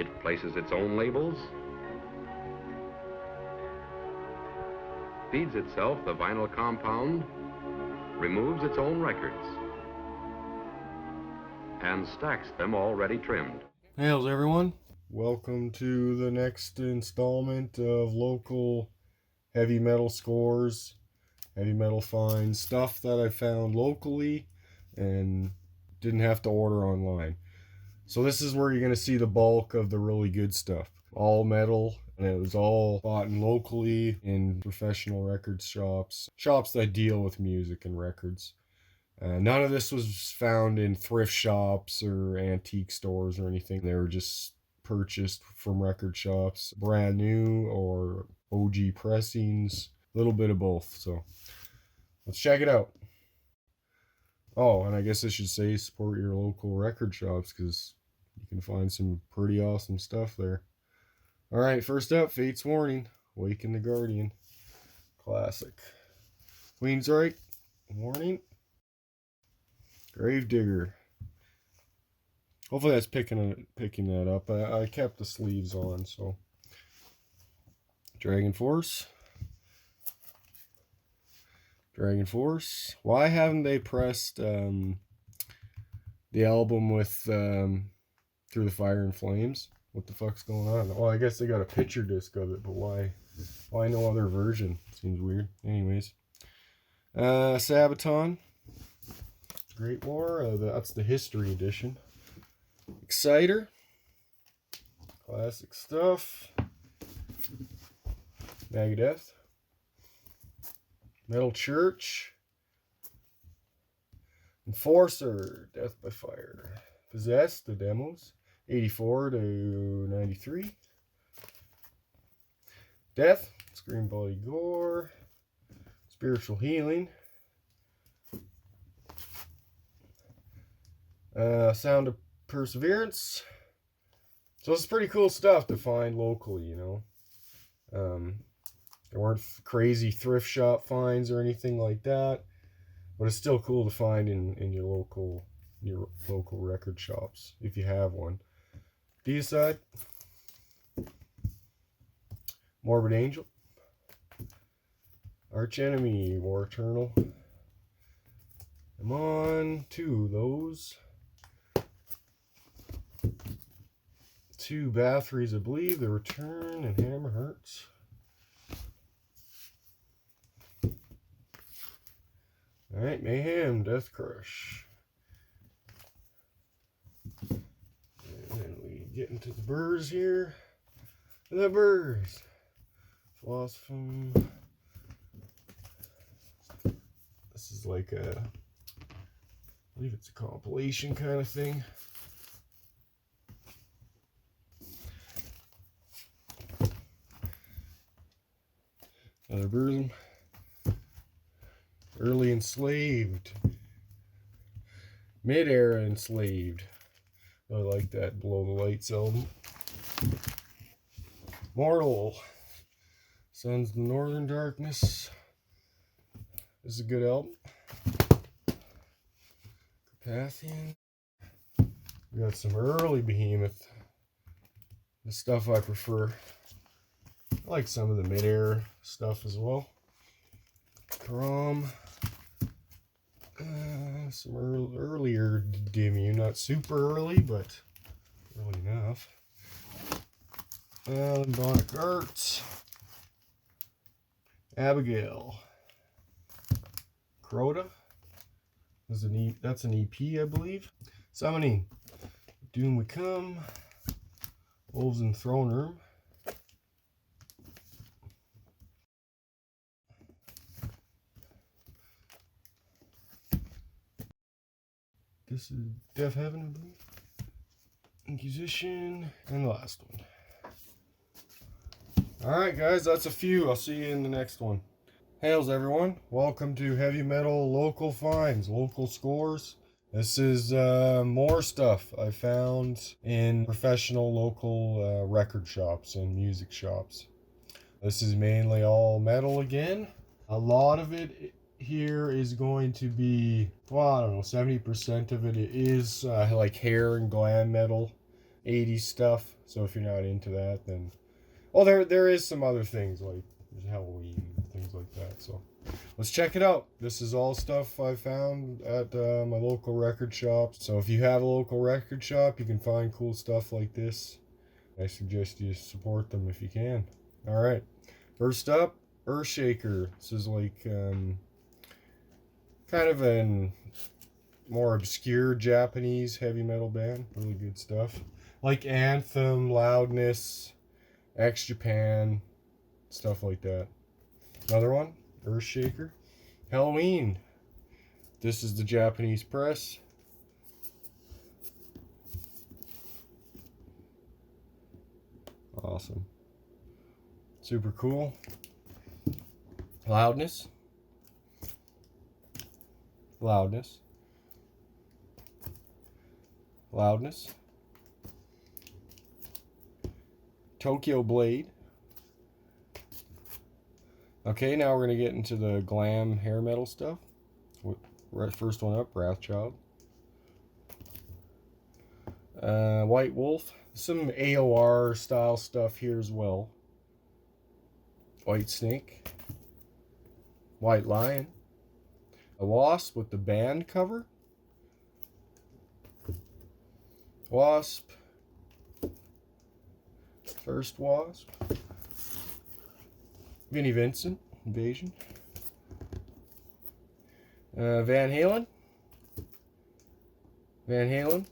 It places its own labels, feeds itself the vinyl compound, removes its own records, and stacks them already trimmed. Hails everyone. Welcome to the next installment of local heavy metal scores, heavy metal finds, stuff that I found locally and didn't have to order online. So this is where you're going to see the bulk of the really good stuff. All metal, and it was all bought locally in professional record shops, shops that deal with music and records. None of this was found in thrift shops or antique stores or anything. They were just purchased from record shops, brand new or OG pressings, a little bit of both. So let's check it out. Oh, and I guess I should say support your local record shops because you can find some pretty awesome stuff there. All right, first up, Fate's Warning, Waken the Guardian. Classic. Queensryche, Warning. Gravedigger. Hopefully that's picking that up. I kept the sleeves on, so. Dragon Force. Dragon Force. Why haven't they pressed the album with Through the Fire and Flames? What the fuck's going on? Well, I guess they got a picture disc of it, but why? Why no other version? Seems weird. Anyways. Sabaton. Great War. That's the History Edition. Exciter. Classic stuff. Megadeth. Metal Church. Enforcer. Death by Fire. Possessed, the demos. 84 to 93. Death. Scream Bloody Gore. Spiritual Healing. Sound of Perseverance. So it's pretty cool stuff to find locally, you know. There weren't crazy thrift shop finds or anything like that, but it's still cool to find in your local record shops if you have one. Deicide, Morbid Angel, Arch Enemy, War Eternal. I'm on two of those. Two Bathories, I believe, The Return and Hammer Hearts. Alright, Mayhem, Death Crush. And then we get into the Burrs here. The Burrs. Philosophem. This is like I believe it's a compilation kind of thing. Another Burzum. Early Enslaved. Mid-era Enslaved. I like that Below the Lights album. Mortal. Sons of the Northern Darkness. This is a good album. Carpathian. We got some early Behemoth. The stuff I prefer. I like some of the mid-era stuff as well. Karam. Some earlier Dimmu, not super early, but early enough. Lambonic Arts. Abigail. Crota. That's an EP, I believe. Summoning. Doom We Come. Wolves in Throne Room. This is Death Heaven, I believe. Inquisition. And the last one. Alright guys, that's a few. I'll see you in the next one. Hails everyone. Welcome to Heavy Metal Local Finds, Local Scores. This is more stuff I found in professional local record shops and music shops. This is mainly all metal again. A lot of it here is going to be, well, I don't know, 70% of it is like hair and glam metal. 80s stuff. So if you're not into that, then well, there is some other things like there's Halloween and things like that. So let's check it out. This is all stuff I found at my local record shop. So if you have a local record shop, you can find cool stuff like this. I suggest you support them if you can. All right, first up, Earthshaker. This is like kind of an more obscure Japanese heavy metal band. Really good stuff. Like Anthem, Loudness, X Japan, stuff like that. Another one, Earthshaker. Halloween. This is the Japanese press. Awesome. Super cool. Loudness. Loudness. Loudness. Tokyo Blade. Okay, now we're going to get into the glam hair metal stuff. First one up, Wrathchild. White Wolf. Some AOR style stuff here as well. White Snake. White Lion. A Wasp with the band cover. Wasp. First Wasp. Vinnie Vincent, Invasion. Van Halen. Van Halen.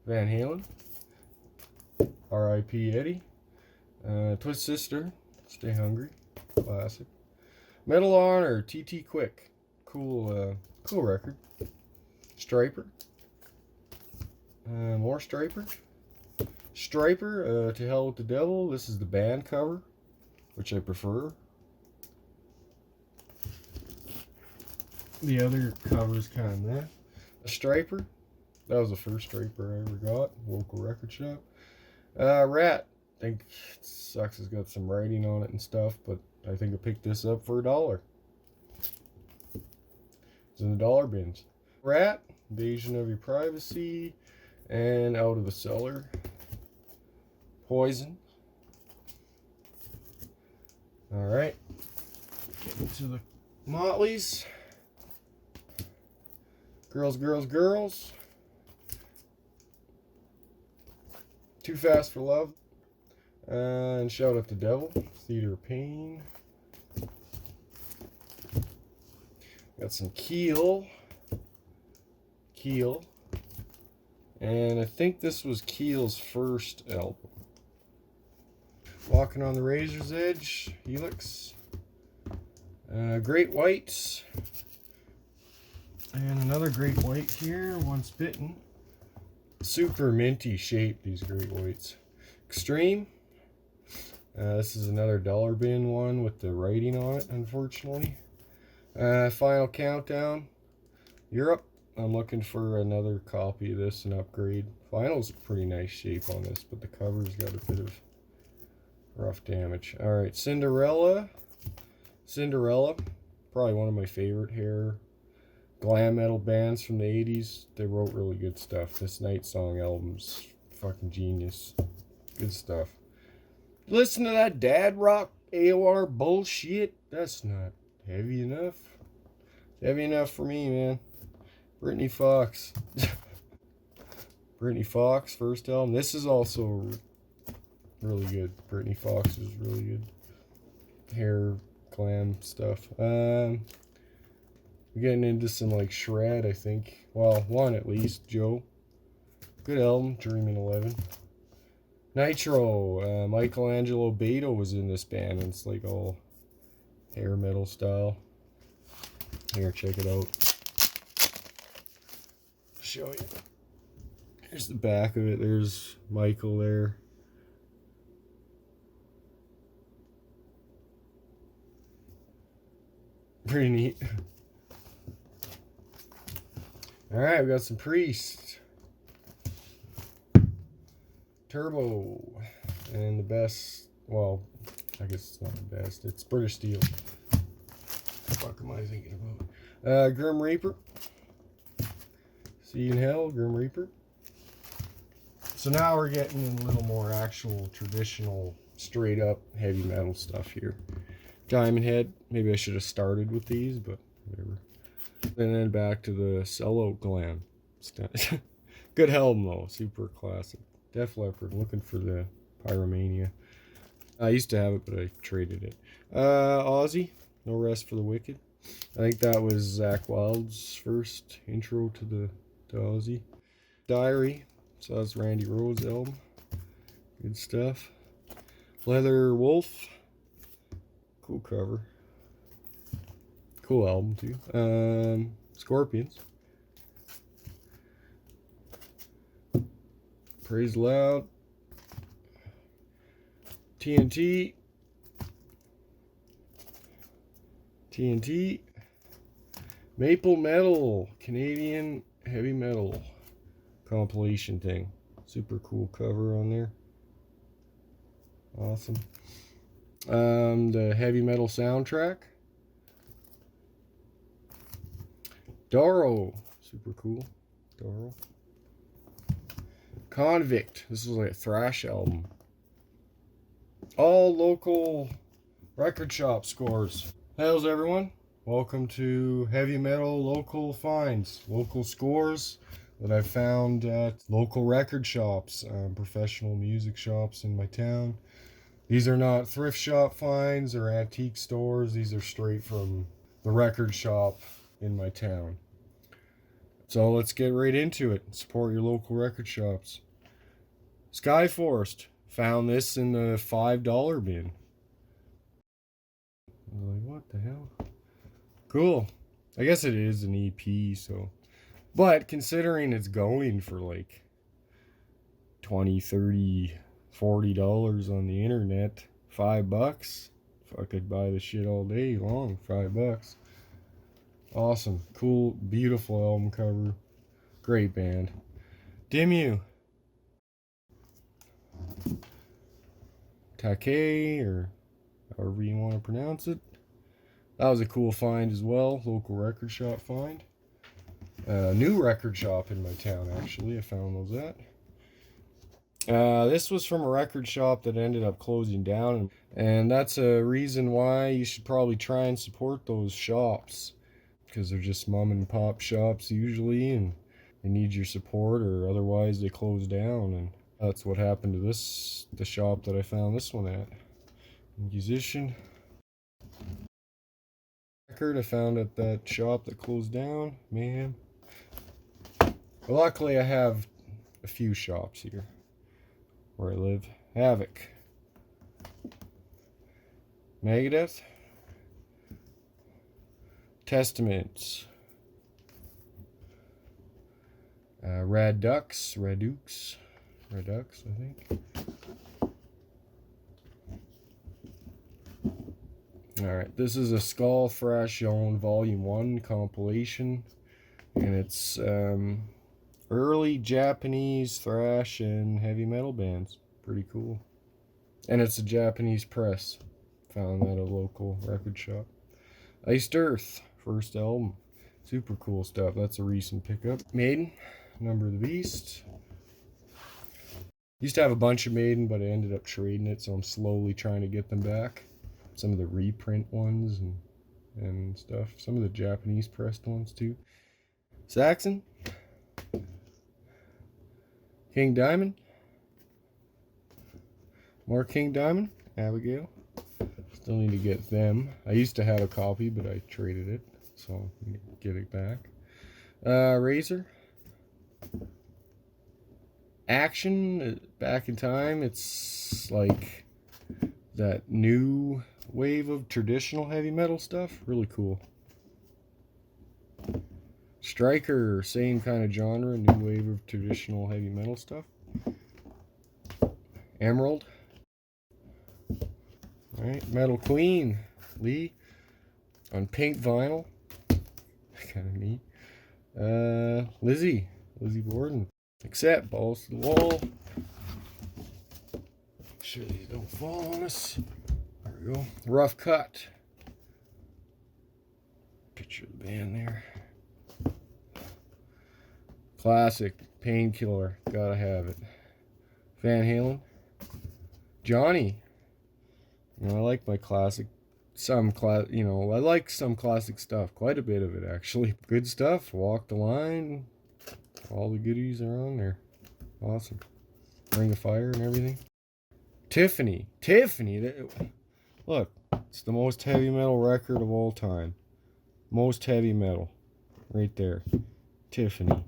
Van Halen. R.I.P. Eddie. Twist Sister, Stay Hungry, classic. Medal of Honor, TT Quick, cool record. Striper. More Striper. Striper, To Hell with the Devil. This is the band cover, which I prefer. The other cover's kind of meh. A Striper. That was the first Striper I ever got. Local record shop. Rat. I think it sucks. It's got some writing on it and stuff, but I think I picked this up for $1. It's in the dollar bins. Rat. Invasion of Your Privacy. And Out of the Cellar. Poison. Alright. Getting to the Motleys. Girls, Girls, Girls. Too Fast for Love. And Shout at the Devil. Theater of Pain. Got some Keel. Keel. And I think this was Keel's first album. Walking on the Razor's Edge. Helix. Great Whites. And another Great White here. Once Bitten. Super minty shape, these Great Whites. Extreme. This is another dollar bin one with the writing on it, unfortunately. Final Countdown. Europe. I'm looking for another copy of this and upgrade. Final's pretty nice shape on this, but the cover's got a bit of rough damage. Alright, Cinderella. Cinderella. Probably one of my favorite hair glam metal bands from the 80s. They wrote really good stuff. This Night Song album's fucking genius. Good stuff. Listen to that dad rock AOR bullshit. That's not heavy enough. Heavy enough for me, man. Brittany Fox. Brittany Fox, first album. This is also really good. Brittany Fox is really good. Hair glam stuff. We're getting into some like Shred, I think. Well, one at least. Joe. Good album. Dreamin' 11. Nitro. Michelangelo Beto was in this band. And it's like all hair metal style. Here, check it out. Show you. Here's the back of it. There's Michael there. Pretty neat. Alright, we got some Priest. Turbo. And the best, well, I guess it's not the best. It's British Steel. What the fuck am I thinking about? Grim Reaper. See you in Hell, Grim Reaper. So now we're getting in a little more actual traditional, straight up heavy metal stuff here. Diamond Head. Maybe I should have started with these, but whatever. And then back to the Sellout Glam. Good helm though, super classic. Def Leppard, looking for the Pyromania. I used to have it, but I traded it. Aussie, No Rest for the Wicked. I think that was Zach Wild's first intro to Aussie. Diary, so that's Randy Rhoads' album. Good stuff. Leather Wolf, cool cover. Cool album too. Scorpions. Praise Loud. TNT. Maple Metal, Canadian heavy metal compilation thing. Super cool cover on there. Awesome. The heavy metal soundtrack. Doro, super cool. Doro. Convict, this is like a thrash album. All local record shop scores. How's everyone? Welcome to Heavy Metal Local Finds, local scores that I found at local record shops, professional music shops in my town. These are not thrift shop finds or antique stores. These are straight from the record shop in my town. So let's get right into it. Support your local record shops. Skyforest. Found this in the $5 bin. I was like, what the hell? Cool. I guess it is an EP, so. But considering it's going for like $20, $30, $40 on the internet, $5. If I could buy the shit all day long, $5. Awesome. Cool, beautiful album cover. Great band. Dimmu. Take, or however you want to pronounce it. That was a cool find as well. Local record shop find. New record shop in my town, actually. I found those at. This was from a record shop that ended up closing down. And that's a reason why you should probably try and support those shops. Because they're just mom and pop shops usually. And they need your support, or otherwise they close down. And that's what happened to the shop that I found this one at. Musician. Record I found at that shop that closed down. Man. Well, luckily I have a few shops here where I live. Havoc. Megadeth. Testaments. Redux, I think. Alright, this is a Skull Thrash Zone Volume 1 compilation. And it's early Japanese thrash and heavy metal bands. Pretty cool. And it's a Japanese press. Found that at a local record shop. Iced Earth, first album. Super cool stuff. That's a recent pickup. Maiden, Number of the Beast. Used to have a bunch of Maiden, but I ended up trading it, so I'm slowly trying to get them back. Some of the reprint ones and stuff. Some of the Japanese pressed ones too. Saxon. King Diamond. More King Diamond. Abigail. Still need to get them. I used to have a copy, but I traded it, so I'm gonna get it back. Razor. Action, Back in Time. It's like that new wave of traditional heavy metal stuff. Really cool. Striker, same kind of genre, new wave of traditional heavy metal stuff. Emerald. Alright, Metal Queen, Lee, on pink vinyl. Kind of neat. Lizzie Borden. Except balls to the wall. Make sure these don't fall on us. There we go. Rough Cut. Picture of the band there. Classic Painkiller. Gotta have it. Van Halen. Johnny. You know, I like my classic, I like some classic stuff. Quite a bit of it, actually. Good stuff. Walk the Line. All the goodies are on there. Awesome. Ring of Fire and everything. Tiffany. Look, it's the most heavy metal record of all time. Most heavy metal. Right there. Tiffany.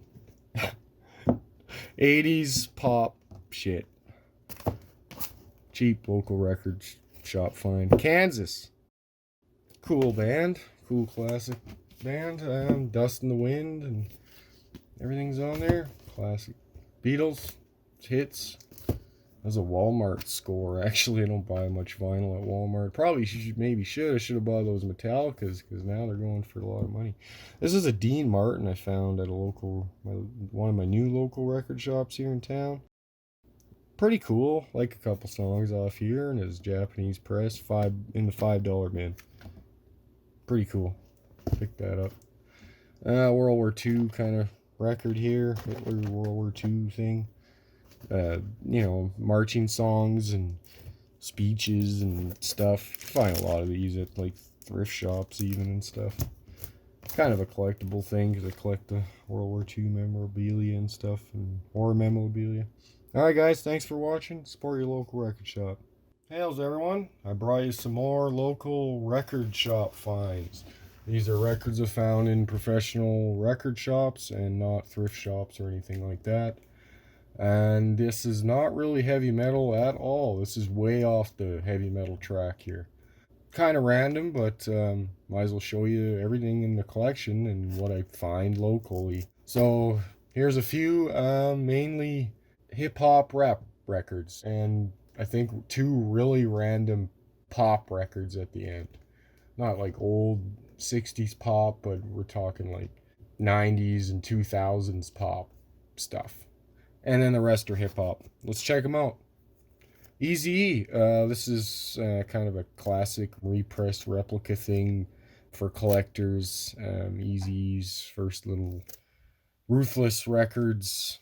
80s pop shit. Cheap local record shop find. Kansas. Cool band. Cool classic band. Dust in the Wind and everything's on there. Classic. Beatles. Hits. That's a Walmart score. Actually, I don't buy much vinyl at Walmart. Probably should have bought those Metallicas because now they're going for a lot of money. This is a Dean Martin I found at one of my new local record shops here in town. Pretty cool. Like a couple songs off here, and his Japanese press in the $5 bin. Pretty cool. Pick that up. World War II kind of record here. Hitler World War II thing. Marching songs and speeches and stuff. You find a lot of these at like thrift shops even and stuff. Kind of a collectible thing because I collect the World War II memorabilia and stuff and war memorabilia. Alright guys, thanks for watching. Support your local record shop. Hails everyone. I brought you some more local record shop finds. These are records I found in professional record shops and not thrift shops or anything like that. And this is not really heavy metal at all. This is way off the heavy metal track here. Kind of random, but might as well show you everything in the collection and what I find locally. So here's a few mainly hip-hop rap records. And I think 2 really random pop records at the end. Not like old 60s pop, but we're talking like 90s and 2000s pop stuff. And then the rest are hip-hop. Let's check them out. Eazy-E. This is kind of a classic repressed replica thing for collectors. Eazy-E's first little Ruthless Records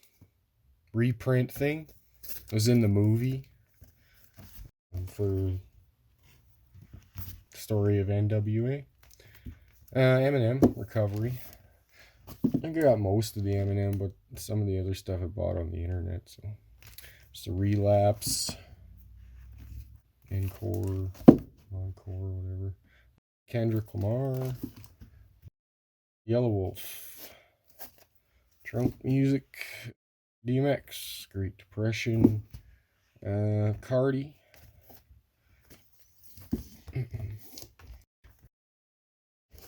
reprint thing. It was in the movie for the story of NWA. Eminem, Recovery. I think I got most of the Eminem, but some of the other stuff I bought on the internet. So, just a Relapse, Encore, whatever. Kendrick Lamar, Yelawolf, Trunk Music, DMX, Great Depression, Cardi,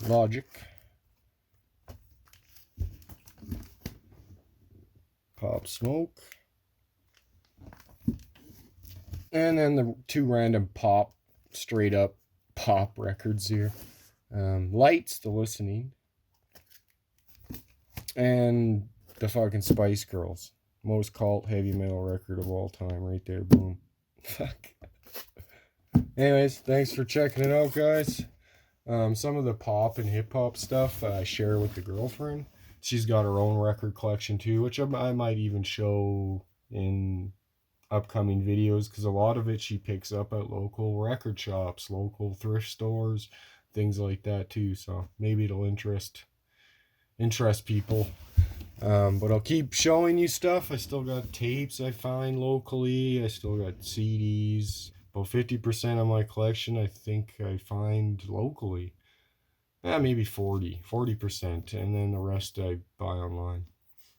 Logic, Pop Smoke, and then the 2 random straight up pop records here. Lights, The Listening, and the fucking Spice Girls. Most cult heavy metal record of all time right there. Boom. Fuck. Anyways, thanks for checking it out, guys. Some of the pop and hip-hop stuff I share with the girlfriend. She's got her own record collection too, which I might even show in upcoming videos, because a lot of it she picks up at local record shops, local thrift stores, things like that too. So maybe it'll interest people. But I'll keep showing you stuff. I still got tapes I find locally. I still got CDs. About 50% of my collection I think I find locally. Maybe 40%, and then the rest I buy online.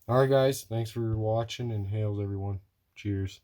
Alright guys, thanks for watching, and hails everyone. Cheers.